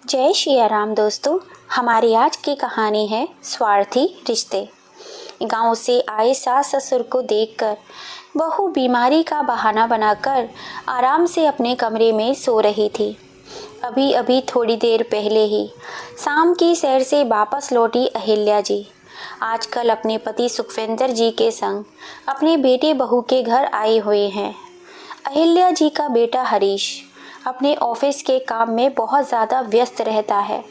जय श्री राम दोस्तों। हमारी आज की कहानी है स्वार्थी रिश्ते। गांव से आए सास ससुर को देखकर बहू बीमारी का बहाना बनाकर आराम से अपने कमरे में सो रही थी। अभी अभी थोड़ी देर पहले ही शाम की सैर से वापस लौटी अहिल्या जी आजकल अपने पति सुखविंदर जी के संग अपने बेटे बहू के घर आए हुए हैं। अहिल्या जी का बेटा हरीश अपने ऑफिस के काम में बहुत ज़्यादा व्यस्त रहता है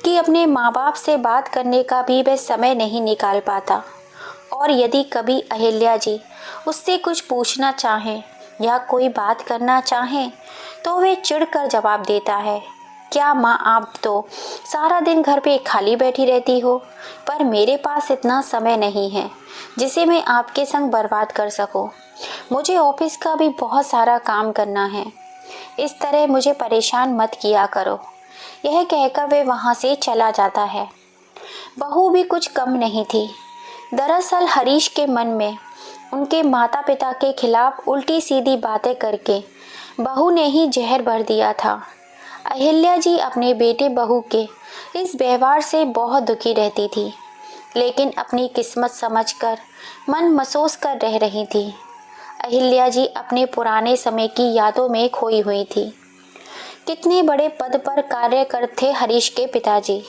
कि अपने माँ बाप से बात करने का भी वह समय नहीं निकाल पाता। और यदि कभी अहिल्या जी उससे कुछ पूछना चाहें या कोई बात करना चाहें तो वे चिढ़कर जवाब देता है, क्या माँ आप तो सारा दिन घर पे खाली बैठी रहती हो, पर मेरे पास इतना समय नहीं है जिसे मैं आपके संग बर्बाद कर सकूं। मुझे ऑफिस का भी बहुत सारा काम करना है, इस तरह मुझे परेशान मत किया करो। यह कहकर वे वहाँ से चला जाता है। बहू भी कुछ कम नहीं थी। दरअसल हरीश के मन में उनके माता पिता के खिलाफ उल्टी सीधी बातें करके बहू ने ही जहर भर दिया था। अहिल्या जी अपने बेटे बहू के इस व्यवहार से बहुत दुखी रहती थी, लेकिन अपनी किस्मत समझकर मन महसूस कर रह रही थी। अहिल्या जी अपने पुराने समय की यादों में खोई हुई थी। कितने बड़े पद पर कार्य करते हरीश के पिताजी।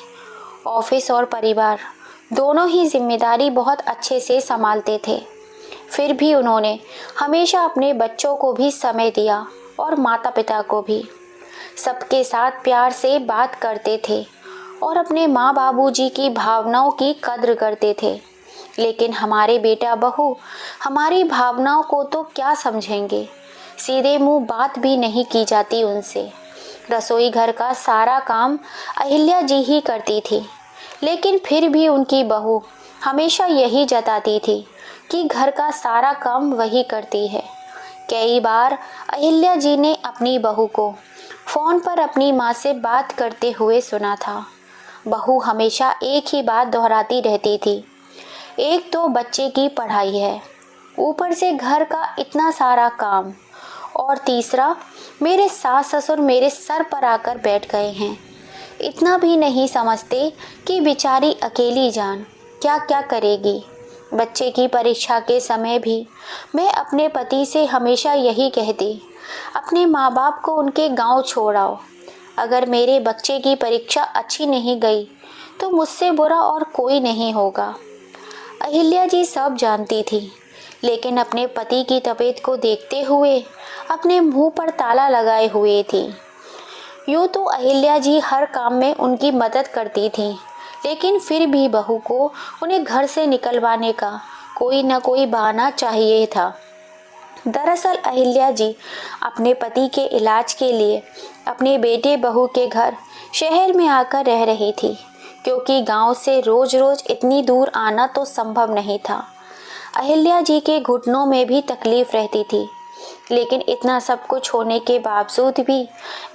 ऑफिस और परिवार दोनों ही जिम्मेदारी बहुत अच्छे से संभालते थे। फिर भी उन्होंने हमेशा अपने बच्चों को भी समय दिया और माता पिता को भी। सबके साथ प्यार से बात करते थे और अपने माँ बाबूजी की भावनाओं की कद्र करते थे। लेकिन हमारे बेटा बहू हमारी भावनाओं को तो क्या समझेंगे। सीधे मुंह बात भी नहीं की जाती उनसे। रसोई घर का सारा काम अहिल्या जी ही करती थी, लेकिन फिर भी उनकी बहू हमेशा यही जताती थी कि घर का सारा काम वही करती है। कई बार अहिल्या जी ने अपनी बहू को फ़ोन पर अपनी माँ से बात करते हुए सुना था। बहू हमेशा एक ही बात दोहराती रहती थी, एक तो बच्चे की पढ़ाई है, ऊपर से घर का इतना सारा काम, और तीसरा मेरे सास ससुर मेरे सर पर आकर बैठ गए हैं। इतना भी नहीं समझते कि बेचारी अकेली जान क्या क्या करेगी। बच्चे की परीक्षा के समय भी मैं अपने पति से हमेशा यही कहती, अपने माँ बाप को उनके गांव छोड़ आओ। अगर मेरे बच्चे की परीक्षा अच्छी नहीं गई तो मुझसे बुरा और कोई नहीं होगा। अहिल्या जी सब जानती थी, लेकिन अपने पति की तबीयत को देखते हुए अपने मुंह पर ताला लगाए हुए थी। यूँ तो अहिल्या जी हर काम में उनकी मदद करती थी, लेकिन फिर भी बहू को उन्हें घर से निकलवाने का कोई न कोई बहाना चाहिए था। दरअसल अहिल्या जी अपने पति के इलाज के लिए अपने बेटे बहू के घर शहर में आकर रह रही थी, क्योंकि गांव से रोज रोज इतनी दूर आना तो संभव नहीं था। अहिल्या जी के घुटनों में भी तकलीफ रहती थी, लेकिन इतना सब कुछ होने के बावजूद भी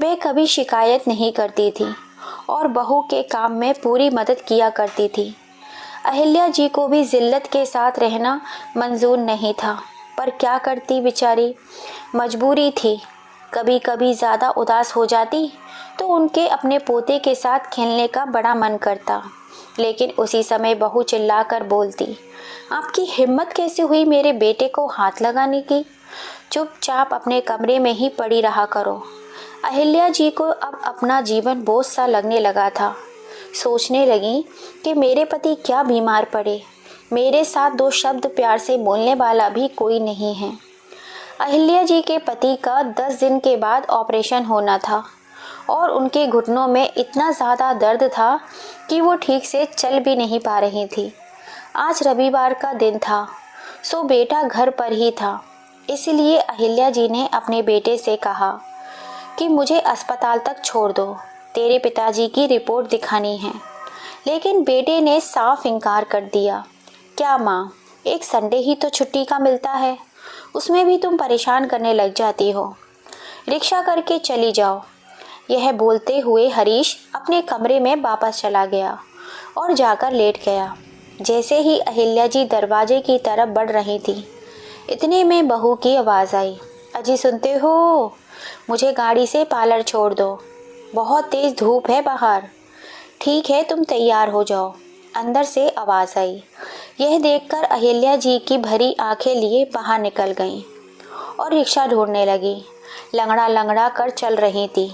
वे कभी शिकायत नहीं करती थी और बहू के काम में पूरी मदद किया करती थी। अहिल्या जी को भी जिल्लत के साथ रहना मंजूर नहीं था, पर क्या करती बेचारी, मजबूरी थी। कभी कभी ज़्यादा उदास हो जाती तो उनके अपने पोते के साथ खेलने का बड़ा मन करता, लेकिन उसी समय बहू चिल्लाकर बोलती, आपकी हिम्मत कैसे हुई मेरे बेटे को हाथ लगाने की, चुपचाप अपने कमरे में ही पड़ी रहा करो। अहिल्या जी को अब अपना जीवन बोझ सा लगने लगा था। सोचने लगी कि मेरे पति क्या बीमार पड़े, मेरे साथ दो शब्द प्यार से बोलने वाला भी कोई नहीं है। अहिल्या जी के पति का 10 दिन के बाद ऑपरेशन होना था और उनके घुटनों में इतना ज़्यादा दर्द था कि वो ठीक से चल भी नहीं पा रही थी। आज रविवार का दिन था, सो बेटा घर पर ही था। इसलिए अहिल्या जी ने अपने बेटे से कहा कि मुझे अस्पताल तक छोड़ दो, तेरे पिताजी की रिपोर्ट दिखानी है। लेकिन बेटे ने साफ इनकार कर दिया। क्या माँ, एक संडे ही तो छुट्टी का मिलता है, उसमें भी तुम परेशान करने लग जाती हो, रिक्शा करके चली जाओ। यह बोलते हुए हरीश अपने कमरे में वापस चला गया और जाकर लेट गया। जैसे ही अहिल्या जी दरवाजे की तरफ बढ़ रही थी, इतने में बहू की आवाज़ आई, अजी सुनते हो, मुझे गाड़ी से पार्लर छोड़ दो। बहुत तेज धूप है बाहर। ठीक है, तुम तैयार हो जाओ, अंदर से आवाज आई। यह देखकर अहिल्या जी की भरी आंखें लिए बाहर निकल गईं और रिक्शा ढूंढने लगी। लंगड़ा लंगड़ा कर चल रही थी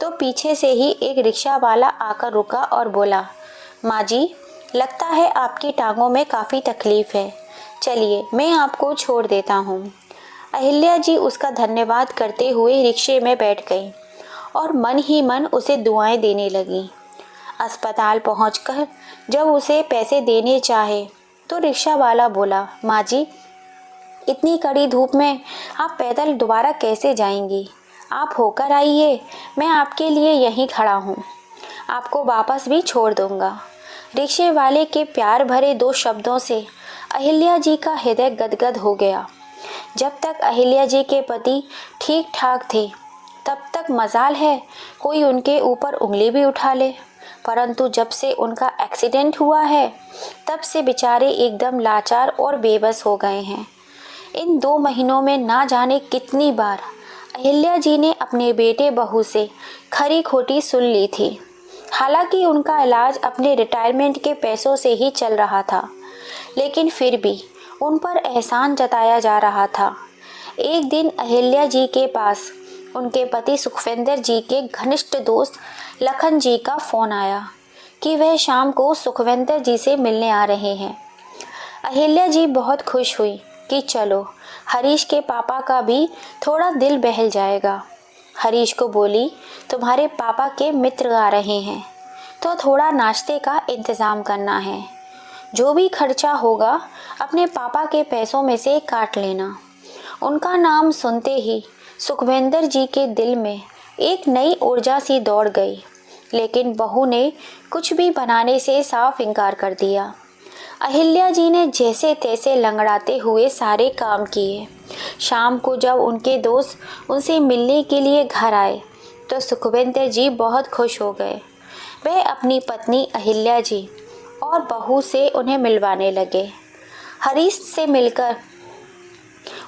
तो पीछे से ही एक रिक्शा वाला आकर रुका और बोला, माँ जी, लगता है आपकी टांगों में काफ़ी तकलीफ है, चलिए मैं आपको छोड़ देता हूँ। अहिल्या जी उसका धन्यवाद करते हुए रिक्शे में बैठ गई और मन ही मन उसे दुआएं देने लगी। अस्पताल पहुंचकर जब उसे पैसे देने चाहे तो रिक्शा वाला बोला, माँ जी, इतनी कड़ी धूप में आप पैदल दोबारा कैसे जाएंगी? आप होकर आइए, मैं आपके लिए यहीं खड़ा हूँ, आपको वापस भी छोड़ दूँगा। रिक्शे वाले के प्यार भरे 2 शब्दों से अहिल्या जी का हृदय गदगद हो गया। जब तक अहिल्या जी के पति ठीक ठाक थे तब तक मजाल है कोई उनके ऊपर उंगली भी उठा ले, परंतु जब से उनका एक्सीडेंट हुआ है तब से बेचारे एकदम लाचार और बेबस हो गए हैं। इन 2 महीनों में ना जाने कितनी बार अहिल्या जी ने अपने बेटे बहू से खरी खोटी सुन ली थी। हालांकि उनका इलाज अपने रिटायरमेंट के पैसों से ही चल रहा था, लेकिन फिर भी उन पर एहसान जताया जा रहा था। एक दिन अहिल्या जी के पास उनके पति सुखविंदर जी के घनिष्ठ दोस्त लखन जी का फ़ोन आया कि वह शाम को सुखविंदर जी से मिलने आ रहे हैं। अहिल्या जी बहुत खुश हुई कि चलो, हरीश के पापा का भी थोड़ा दिल बहल जाएगा। हरीश को बोली, तुम्हारे पापा के मित्र आ रहे हैं तो थोड़ा नाश्ते का इंतज़ाम करना है, जो भी खर्चा होगा अपने पापा के पैसों में से काट लेना। उनका नाम सुनते ही सुखविंदर जी के दिल में एक नई ऊर्जा सी दौड़ गई, लेकिन बहू ने कुछ भी बनाने से साफ इनकार कर दिया। अहिल्या जी ने जैसे तैसे लंगड़ाते हुए सारे काम किए। शाम को जब उनके दोस्त उनसे मिलने के लिए घर आए तो सुखविंदर जी बहुत खुश हो गए। वह अपनी पत्नी अहिल्या जी और बहू से उन्हें मिलवाने लगे। हरीश से मिलकर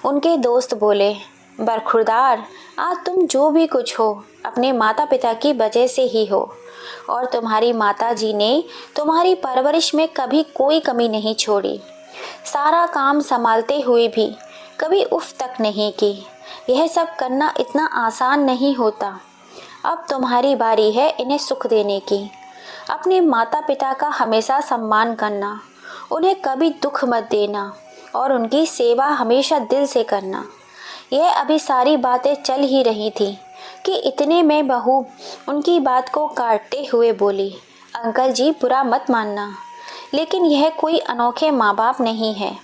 उनके दोस्त बोले, बरखुरदार, आज तुम जो भी कुछ हो अपने माता पिता की वजह से ही हो, और तुम्हारी माता जी ने तुम्हारी परवरिश में कभी कोई कमी नहीं छोड़ी। सारा काम संभालते हुए भी कभी उफ तक नहीं की। यह सब करना इतना आसान नहीं होता। अब तुम्हारी बारी है इन्हें सुख देने की। अपने माता पिता का हमेशा सम्मान करना, उन्हें कभी दुख मत देना और उनकी सेवा हमेशा दिल से करना। यह अभी सारी बातें चल ही रही थी कि इतने में बहू उनकी बात को काटते हुए बोली, अंकल जी, बुरा मत मानना, लेकिन यह कोई अनोखे माँ बाप नहीं है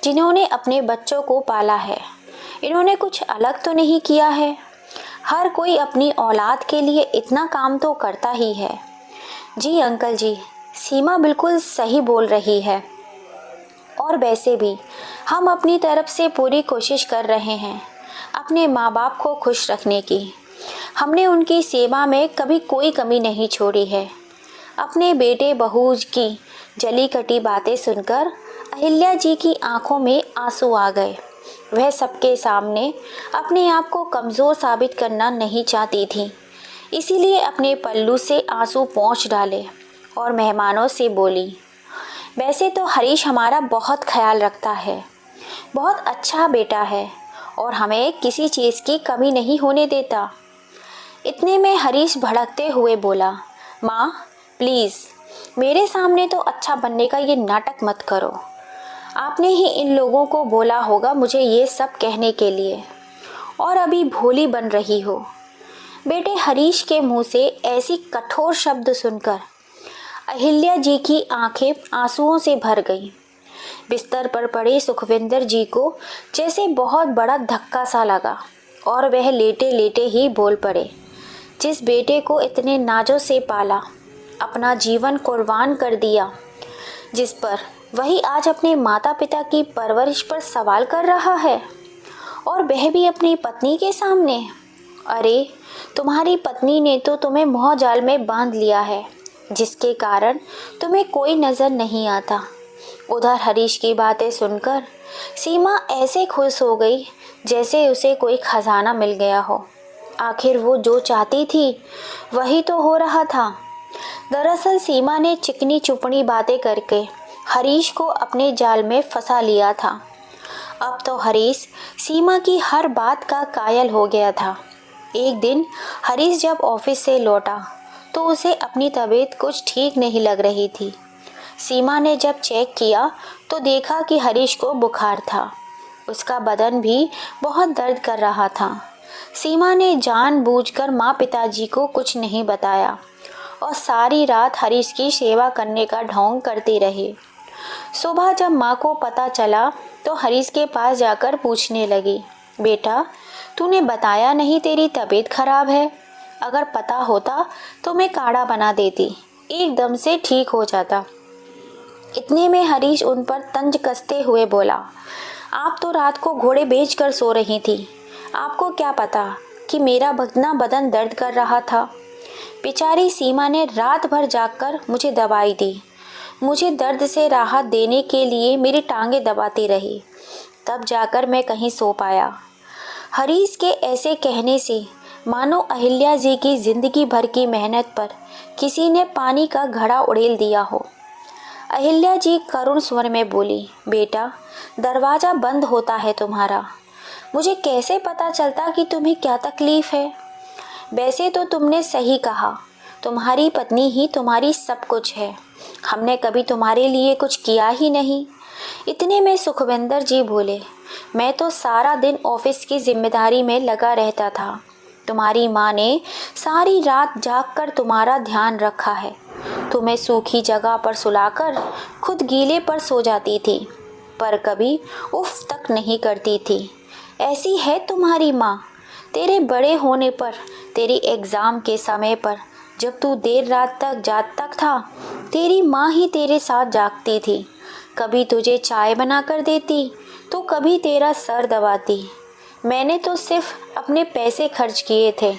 जिन्होंने अपने बच्चों को पाला है। इन्होंने कुछ अलग तो नहीं किया है। हर कोई अपनी औलाद के लिए इतना काम तो करता ही है। जी अंकल जी, सीमा बिल्कुल सही बोल रही है, और वैसे भी हम अपनी तरफ से पूरी कोशिश कर रहे हैं अपने माँ बाप को खुश रखने की। हमने उनकी सेवा में कभी कोई कमी नहीं छोड़ी है। अपने बेटे बहू की जली कटी बातें सुनकर अहिल्या जी की आंखों में आंसू आ गए। वह सबके सामने अपने आप को कमज़ोर साबित करना नहीं चाहती थी, इसीलिए अपने पल्लू से आंसू पोंछ डाले और मेहमानों से बोली, वैसे तो हरीश हमारा बहुत ख्याल रखता है, बहुत अच्छा बेटा है और हमें किसी चीज़ की कमी नहीं होने देता। इतने में हरीश भड़कते हुए बोला, माँ प्लीज़ मेरे सामने तो अच्छा बनने का ये नाटक मत करो। आपने ही इन लोगों को बोला होगा मुझे ये सब कहने के लिए, और अभी भोली बन रही हो। बेटे हरीश के मुंह से ऐसी कठोर शब्द सुनकर अहिल्या जी की आंखें आंसुओं से भर गईं। बिस्तर पर पड़े सुखविंदर जी को जैसे बहुत बड़ा धक्का सा लगा और वह लेटे लेटे ही बोल पड़े, जिस बेटे को इतने नाजों से पाला, अपना जीवन कुर्बान कर दिया, जिस पर वही आज अपने माता पिता की परवरिश पर सवाल कर रहा है, और वह भी अपनी पत्नी के सामने। अरे तुम्हारी पत्नी ने तो तुम्हें मोह जाल में बांध लिया है, जिसके कारण तुम्हें कोई नज़र नहीं आता। उधर हरीश की बातें सुनकर सीमा ऐसे खुश हो गई जैसे उसे कोई खजाना मिल गया हो। आखिर वो जो चाहती थी वही तो हो रहा था। दरअसल सीमा ने चिकनी चुपड़ी बातें करके हरीश को अपने जाल में फंसा लिया था। अब तो हरीश सीमा की हर बात का कायल हो गया था। एक दिन हरीश जब ऑफिस से लौटा तो उसे अपनी तबीयत कुछ ठीक नहीं लग रही थी। सीमा ने जब चेक किया तो देखा कि हरीश को बुखार था। उसका बदन भी बहुत दर्द कर रहा था। सीमा ने जानबूझकर माँ पिताजी को कुछ नहीं बताया और सारी रात हरीश की सेवा करने का ढोंग करती रही। सुबह जब माँ को पता चला तो हरीश के पास जाकर पूछने लगी, बेटा तूने बताया नहीं तेरी तबीयत खराब है। अगर पता होता तो मैं काढ़ा बना देती, एकदम से ठीक हो जाता। इतने में हरीश उन पर तंज कसते हुए बोला, आप तो रात को घोड़े बेचकर सो रही थी, आपको क्या पता कि मेरा इतना बदन दर्द कर रहा था। बेचारी सीमा ने रात भर जागकर मुझे दवाई दी, मुझे दर्द से राहत देने के लिए मेरी टांगें दबाती रही, तब जाकर मैं कहीं सो पाया। हरीश के ऐसे कहने से मानो अहिल्या जी की जिंदगी भर की मेहनत पर किसी ने पानी का घड़ा उड़ेल दिया हो। अहिल्या जी करुण स्वर में बोली, बेटा दरवाज़ा बंद होता है तुम्हारा, मुझे कैसे पता चलता कि तुम्हें क्या तकलीफ़ है। वैसे तो तुमने सही कहा, तुम्हारी पत्नी ही तुम्हारी सब कुछ है, हमने कभी तुम्हारे लिए कुछ किया ही नहीं। इतने में सुखविंदर जी बोले, मैं तो सारा दिन ऑफिस की जिम्मेदारी में लगा रहता था। तुम्हारी माँ ने सारी रात जागकर तुम्हारा ध्यान रखा है। तुम्हें सूखी जगह पर सुलाकर खुद गीले पर सो जाती थी, पर कभी उफ तक नहीं करती थी। ऐसी है तुम्हारी माँ। तेरे बड़े होने पर, तेरी एग्ज़ाम के समय पर, जब तू देर रात तक जागता था, तेरी माँ ही तेरे साथ जागती थी। कभी तुझे चाय बना कर देती तो कभी तेरा सर दबाती। मैंने तो सिर्फ अपने पैसे खर्च किए थे,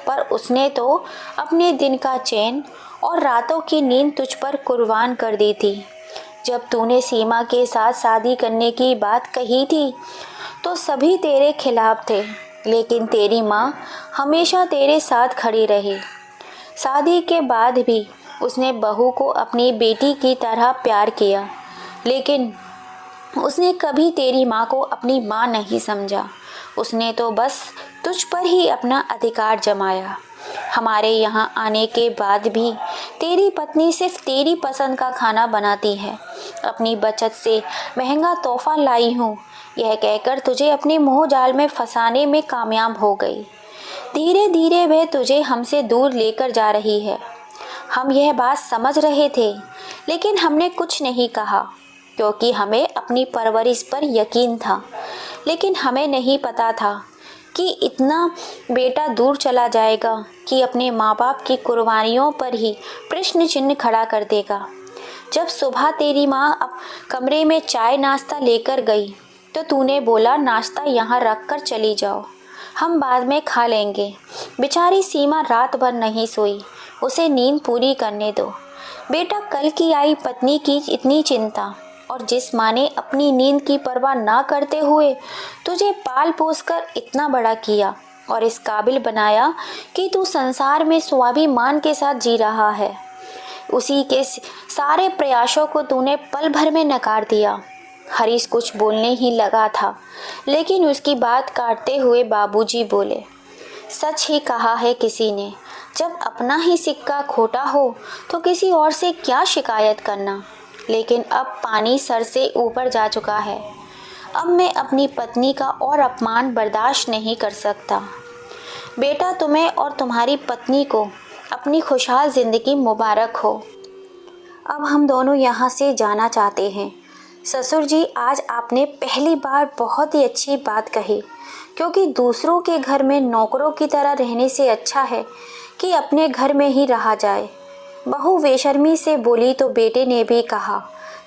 पर उसने तो अपने दिन का चैन और रातों की नींद तुझ पर कुर्बान कर दी थी। जब तूने सीमा के साथ शादी करने की बात कही थी तो सभी तेरे खिलाफ थे, लेकिन तेरी माँ हमेशा तेरे साथ खड़ी रही। शादी के बाद भी उसने बहू को अपनी बेटी की तरह प्यार किया, लेकिन उसने कभी तेरी माँ को अपनी माँ नहीं समझा। उसने तो बस तुझ पर ही अपना अधिकार जमाया। हमारे यहाँ आने के बाद भी तेरी पत्नी सिर्फ तेरी पसंद का खाना बनाती है। अपनी बचत से महंगा तोहफा लाई हूँ, यह कहकर तुझे अपने मोह जाल में फंसाने में कामयाब हो गई। धीरे धीरे वह तुझे हमसे दूर लेकर जा रही है। हम यह बात समझ रहे थे, लेकिन हमने कुछ नहीं कहा, क्योंकि हमें अपनी परवरिश पर यकीन था। लेकिन हमें नहीं पता था कि इतना बेटा दूर चला जाएगा कि अपने माँ बाप की कुर्बानियों पर ही प्रश्न चिन्ह खड़ा कर देगा। जब सुबह तेरी माँ अब कमरे में चाय नाश्ता लेकर गई तो तूने बोला, नाश्ता यहाँ रख कर चली जाओ, हम बाद में खा लेंगे। बेचारी सीमा रात भर नहीं सोई, उसे नींद पूरी करने दो। बेटा कल की आई पत्नी की इतनी चिंता, और जिस माँ ने अपनी नींद की परवाह ना करते हुए तुझे पाल पोस कर इतना बड़ा किया और इस काबिल बनाया कि तू संसार में स्वाभिमान के साथ जी रहा है, उसी के सारे प्रयासों को तूने पल भर में नकार दिया। हरीश कुछ बोलने ही लगा था, लेकिन उसकी बात काटते हुए बाबूजी बोले, सच ही कहा है किसी ने, जब अपना ही सिक्का खोटा हो तो किसी और से क्या शिकायत करना। लेकिन अब पानी सर से ऊपर जा चुका है। अब मैं अपनी पत्नी का और अपमान बर्दाश्त नहीं कर सकता। बेटा तुम्हें और तुम्हारी पत्नी को अपनी खुशहाल ज़िंदगी मुबारक हो। अब हम दोनों यहाँ से जाना चाहते हैं। ससुर जी, आज आपने पहली बार बहुत ही अच्छी बात कही, क्योंकि दूसरों के घर में नौकरों की तरह रहने से अच्छा है कि अपने घर में ही रहा जाए। बहू बेशर्मी से बोली तो बेटे ने भी कहा,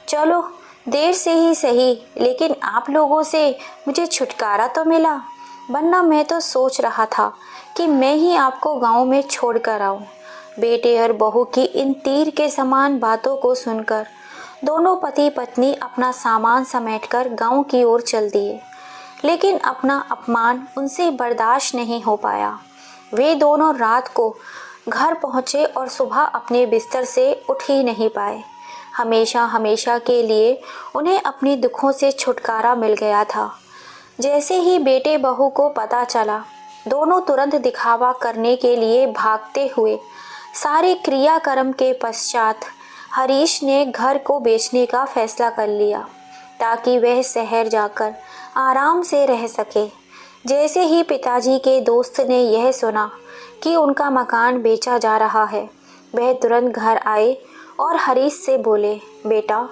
चलो देर से ही सही, लेकिन आप लोगों से मुझे छुटकारा तो मिला, वरना मैं तो सोच रहा था कि मैं ही आपको गांव में छोड़ कर आऊँ। बेटे और बहू की इन तीर के समान बातों को सुनकर दोनों पति पत्नी अपना सामान समेटकर गांव की ओर चल दिए, लेकिन अपना अपमान उनसे बर्दाश्त नहीं हो पाया। वे दोनों रात को घर पहुँचे और सुबह अपने बिस्तर से उठ ही नहीं पाए। हमेशा हमेशा के लिए उन्हें अपने दुखों से छुटकारा मिल गया था। जैसे ही बेटे बहू को पता चला, दोनों तुरंत दिखावा करने के लिए भागते हुए सारे क्रियाक्रम के पश्चात हरीश ने घर को बेचने का फैसला कर लिया ताकि वह शहर जाकर आराम से रह सके। जैसे ही पिताजी के दोस्त ने यह सुना कि उनका मकान बेचा जा रहा है, वह तुरंत घर आए और हरीश से बोले, बेटा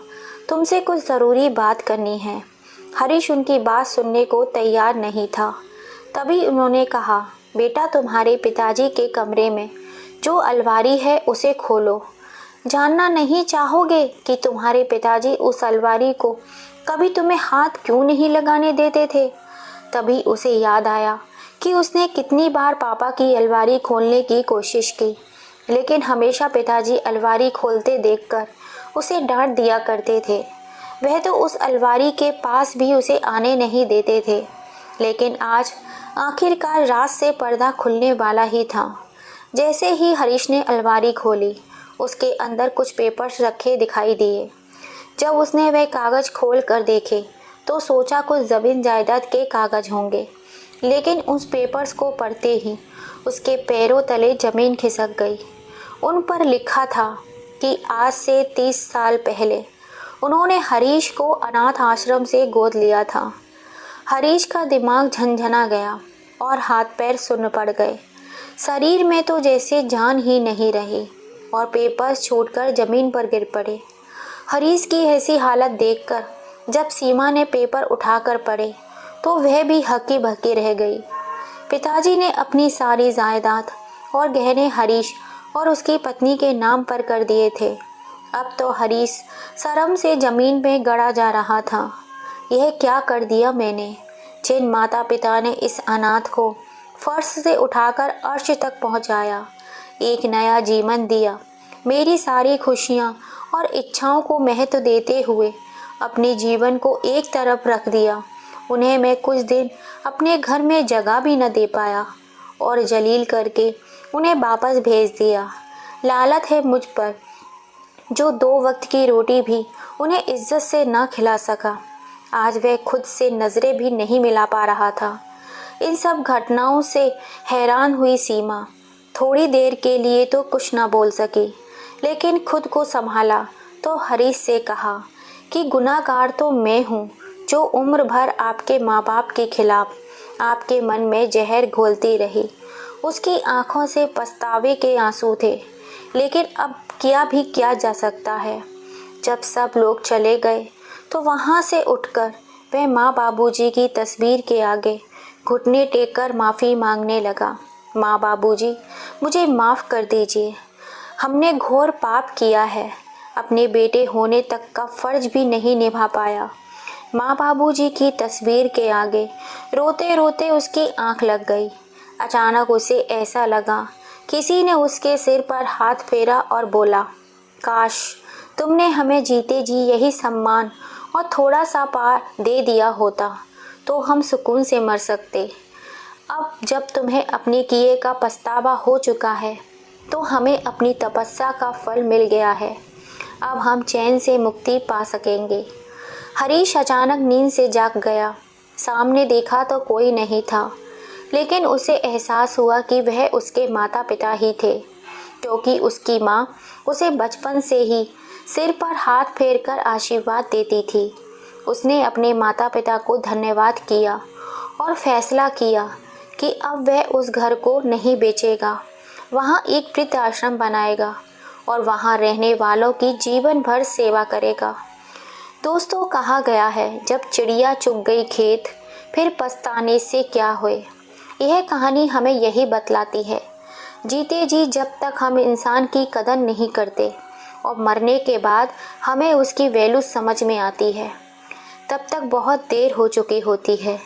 तुमसे कुछ ज़रूरी बात करनी है। हरीश उनकी बात सुनने को तैयार नहीं था। तभी उन्होंने कहा, बेटा तुम्हारे पिताजी के कमरे में जो अलमारी है उसे खोलो। जानना नहीं चाहोगे कि तुम्हारे पिताजी उस अलमारी को कभी तुम्हें हाथ क्यों नहीं लगाने देते थे? तभी उसे याद आया कि उसने कितनी बार पापा की अलमारी खोलने की कोशिश की, लेकिन हमेशा पिताजी अलमारी खोलते देखकर उसे डांट दिया करते थे। वह तो उस अलमारी के पास भी उसे आने नहीं देते थे। लेकिन आज आखिरकार रात से पर्दा खुलने वाला ही था। जैसे ही हरीश ने अलमारी खोली, उसके अंदर कुछ पेपर्स रखे दिखाई दिए। जब उसने वह कागज़ खोल कर देखे तो सोचा कुछ ज़मीन जायदाद के कागज़ होंगे, लेकिन उस पेपर्स को पढ़ते ही उसके पैरों तले ज़मीन खिसक गई। उन पर लिखा था कि आज से 30 साल पहले उन्होंने हरीश को अनाथ आश्रम से गोद लिया था। हरीश का दिमाग झंझना गया और हाथ पैर सुन्न पड़ गए। शरीर में तो जैसे जान ही नहीं रही और पेपर्स छोड़कर ज़मीन पर गिर पड़े। हरीश की ऐसी हालत देखकर जब सीमा ने पेपर उठाकर पढ़े तो वह भी हक्की बक्की रह गई। पिताजी ने अपनी सारी जायदाद और गहने हरीश और उसकी पत्नी के नाम पर कर दिए थे। अब तो हरीश शर्म से ज़मीन में गड़ा जा रहा था। यह क्या कर दिया मैंने? जिन माता पिता ने इस अनाथ को फर्श से उठाकर अर्श तक पहुंचाया, एक नया जीवन दिया, मेरी सारी खुशियां और इच्छाओं को महत्व देते हुए अपने जीवन को एक तरफ रख दिया, उन्हें मैं कुछ दिन अपने घर में जगह भी न दे पाया और जलील करके उन्हें वापस भेज दिया। लालत है मुझ पर जो 2 वक्त की रोटी भी उन्हें इज्जत से न खिला सका। आज वह खुद से नज़रें भी नहीं मिला पा रहा था। इन सब घटनाओं से हैरान हुई सीमा थोड़ी देर के लिए तो कुछ न बोल सकी, लेकिन खुद को संभाला तो हरीश से कहा कि गुनाहगार तो मैं हूँ जो उम्र भर आपके माँ बाप के खिलाफ आपके मन में जहर घोलती रही। उसकी आंखों से पछतावे के आंसू थे, लेकिन अब किया भी क्या जा सकता है। जब सब लोग चले गए तो वहाँ से उठकर वह माँ बाबूजी की तस्वीर के आगे घुटने टेक कर माफ़ी मांगने लगा। माँ बाबूजी, मुझे माफ़ कर दीजिए, हमने घोर पाप किया है, अपने बेटे होने तक का फ़र्ज भी नहीं निभा पाया। माँ बाबूजी की तस्वीर के आगे रोते रोते उसकी आंख लग गई। अचानक उसे ऐसा लगा किसी ने उसके सिर पर हाथ फेरा और बोला, काश तुमने हमें जीते जी यही सम्मान और थोड़ा सा प्यार दे दिया होता तो हम सुकून से मर सकते। अब जब तुम्हें अपने किए का पछतावा हो चुका है तो हमें अपनी तपस्या का फल मिल गया है। अब हम चैन से मुक्ति पा सकेंगे। हरीश अचानक नींद से जाग गया। सामने देखा तो कोई नहीं था, लेकिन उसे एहसास हुआ कि वह उसके माता पिता ही थे, क्योंकि उसकी माँ उसे बचपन से ही सिर पर हाथ फेरकर आशीर्वाद देती थी। उसने अपने माता पिता को धन्यवाद किया और फैसला किया कि अब वह उस घर को नहीं बेचेगा, वहाँ एक वृद्ध आश्रम बनाएगा और वहाँ रहने वालों की जीवन भर सेवा करेगा। दोस्तों, कहा गया है, जब चिड़िया चुग गई खेत फिर पछताने से क्या होए। यह कहानी हमें यही बतलाती है, जीते जी जब तक हम इंसान की कदर नहीं करते और मरने के बाद हमें उसकी वैल्यू समझ में आती है, तब तक बहुत देर हो चुकी होती है।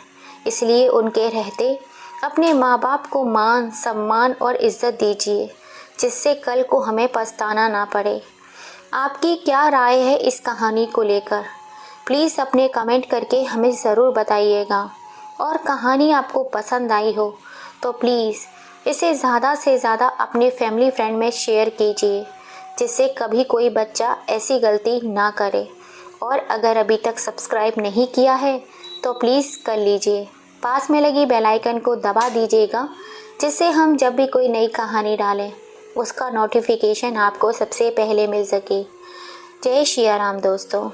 इसलिए उनके रहते अपने माँ बाप को मान, सम्मान और इज़्ज़त दीजिए, जिससे कल को हमें पछताना ना पड़े। आपकी क्या राय है इस कहानी को लेकर? प्लीज़ अपने कमेंट करके हमें ज़रूर बताइएगा। और कहानी आपको पसंद आई हो तो प्लीज़ इसे ज़्यादा से ज़्यादा अपने फैमिली फ्रेंड में शेयर कीजिए, जिससे कभी कोई बच्चा ऐसी गलती ना करे। और अगर अभी तक सब्सक्राइब नहीं किया है तो प्लीज़ कर लीजिए। पास में लगी बेल आइकन को दबा दीजिएगा, जिससे हम जब भी कोई नई कहानी डालें उसका नोटिफिकेशन आपको सबसे पहले मिल सके। जय श्री राम दोस्तों।